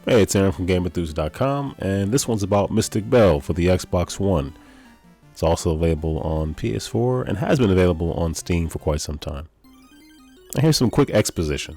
Hey, it's Aaron from GameEnthus.com, and this one's about Mystik Belle for the Xbox One. It's also available on PS4 and has been available on Steam for quite some time. And here's some quick exposition.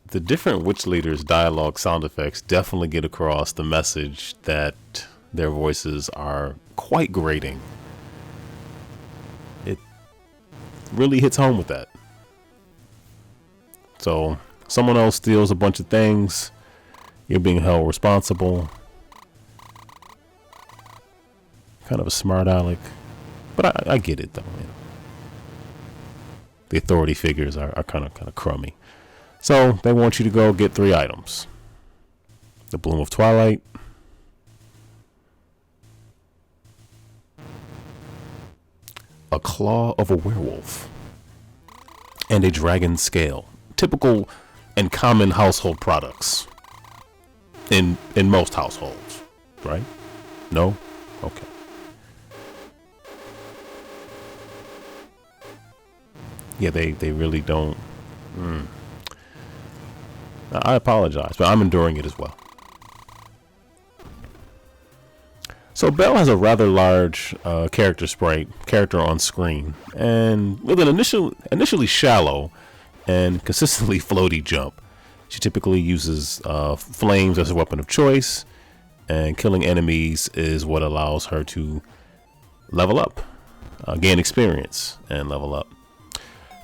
The different witch leaders' dialogue sound effects definitely get across the message that their voices are quite grating. It really hits home with that. So, someone else steals a bunch of things, you're being held responsible. Kind of a smart aleck, but I get it though. You know. The authority figures are kind of crummy. So they want you to go get 3 items. The Bloom of Twilight, a claw of a werewolf, and a dragon scale. Typical and common household products in most households, right? No? Okay. Yeah, they really don't. I apologize, but I'm enduring it as well. So Belle has a rather large character on screen, and with an initially shallow and consistently floaty jump. She typically uses flames as a weapon of choice, and killing enemies is what allows her to level up, gain experience, and level up.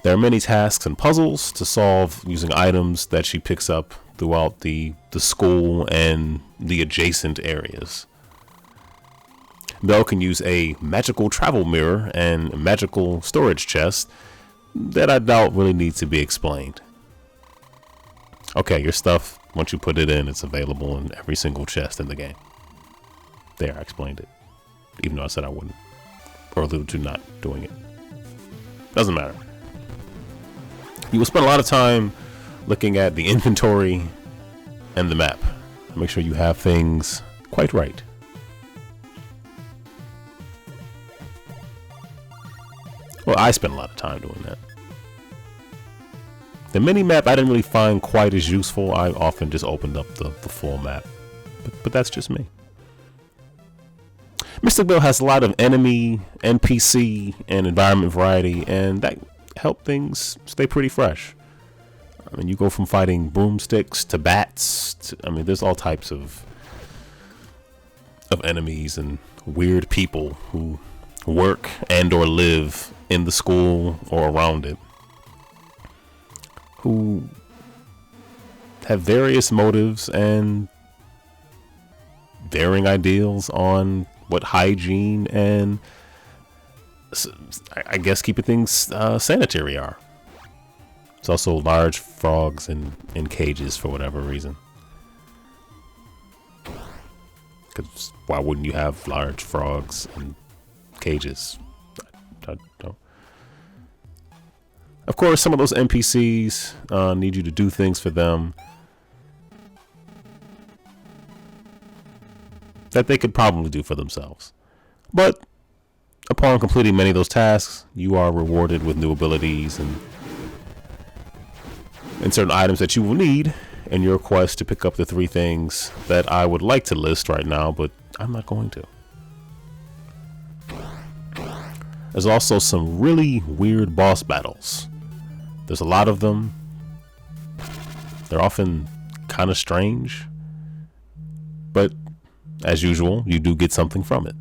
There are many tasks and puzzles to solve using items that she picks up throughout the school and the adjacent areas. Belle can use a magical travel mirror and magical storage chest that I doubt really needs to be explained. Okay, your stuff, once you put it in, it's available in every single chest in the game. There, I explained it. Even though I said I wouldn't. Or alluded to not doing it. Doesn't matter. You will spend a lot of time looking at the inventory and the map. Make sure you have things quite right. Well, I spent a lot of time doing that. The mini map I didn't really find quite as useful. I often just opened up the full map. But that's just me. Mystik Belle has a lot of enemy, NPC, and environment variety, and that help things stay pretty fresh. I mean, you go from fighting broomsticks to bats to, I mean, there's all types of enemies and weird people who work and or live in the school or around it, who have various motives and varying ideals on what hygiene and I guess keeping things sanitary are. There's also large frogs in cages for whatever reason. Because why wouldn't you have large frogs in cages? I don't. Of course, some of those NPCs need you to do things for them that they could probably do for themselves. But upon completing many of those tasks, you are rewarded with new abilities and certain items that you will need in your quest to pick up the 3 things that I would like to list right now, but I'm not going to. There's also some really weird boss battles. There's a lot of them. They're often kind of strange, but as usual, you do get something from it.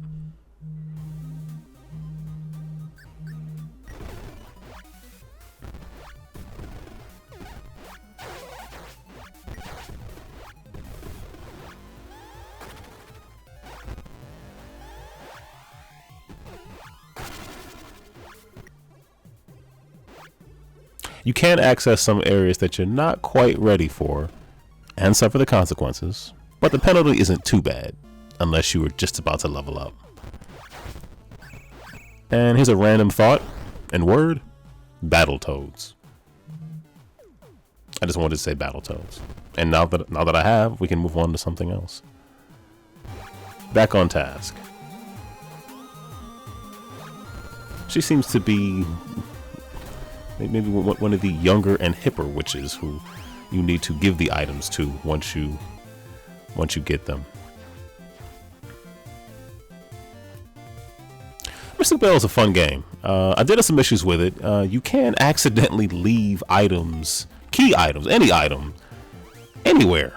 You can access some areas that you're not quite ready for and suffer the consequences, but the penalty isn't too bad unless you were just about to level up. And here's a random thought and word: Battletoads. I just wanted to say Battletoads. And now that I have, we can move on to something else. Back on task. She seems to be maybe one of the younger and hipper witches who you need to give the items to once you get them. Mystik Belle is a fun game. I did have some issues with it. You can accidentally leave items, key items, any item, anywhere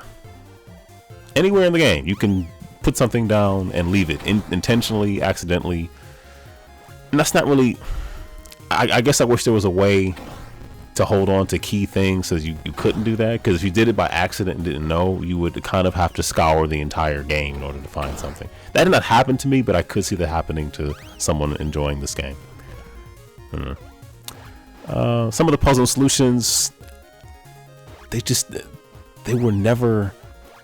in the game. You can put something down and leave it intentionally, accidentally. And that's not really, I guess I wish there was a way to hold on to key things so you couldn't do that, because if you did it by accident and didn't know, you would kind of have to scour the entire game in order to find something. That did not happen to me, but I could see that happening to someone enjoying this game. Some of the puzzle solutions, they were never,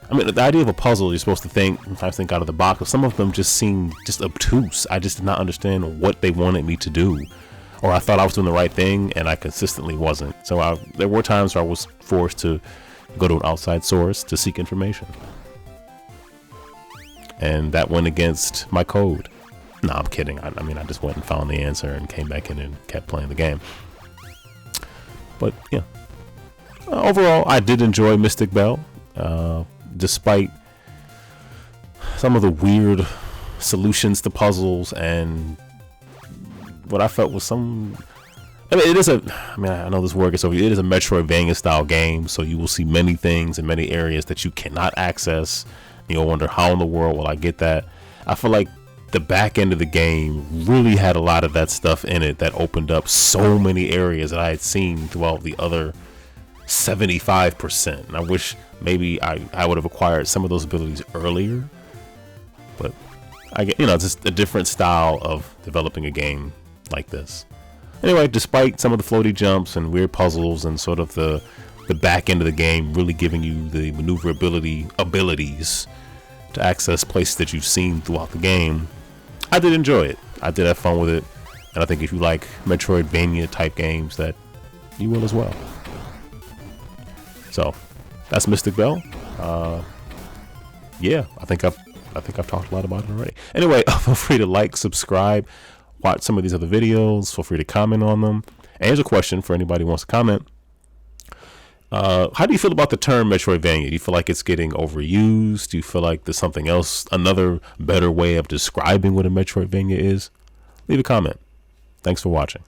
I mean, the idea of a puzzle, you're supposed to sometimes think out of the box, but some of them just seemed just obtuse. I just did not understand what they wanted me to do. Or I thought I was doing the right thing, and I consistently wasn't. So there were times where I was forced to go to an outside source to seek information. And that went against my code. No, I'm kidding. I mean, I just went and found the answer and came back in and kept playing the game. But, yeah. Overall, I did enjoy Mystik Belle. Despite some of the weird solutions to puzzles and what I felt was I mean, I know this word gets over. It is a Metroidvania style game, so you will see many things in many areas that you cannot access. You'll wonder, how in the world will I get that? I feel like the back end of the game really had a lot of that stuff in it that opened up so many areas that I had seen throughout the other 75%. And I wish maybe I would have acquired some of those abilities earlier, but I get, just a different style of developing a game like this. Anyway, despite some of the floaty jumps and weird puzzles and sort of the back end of the game really giving you the maneuverability abilities to access places that you've seen throughout the game, I did enjoy it. I did have fun with it, and I think if you like Metroidvania type games, that you will as well. So that's Mystik Belle. Yeah, I think I've talked a lot about it already. Anyway, feel free to like, subscribe, watch some of these other videos. Feel free to comment on them. And here's a question for anybody who wants to comment. How do you feel about the term Metroidvania? Do you feel like it's getting overused? Do you feel like there's something else, another better way of describing what a Metroidvania is? Leave a comment. Thanks for watching.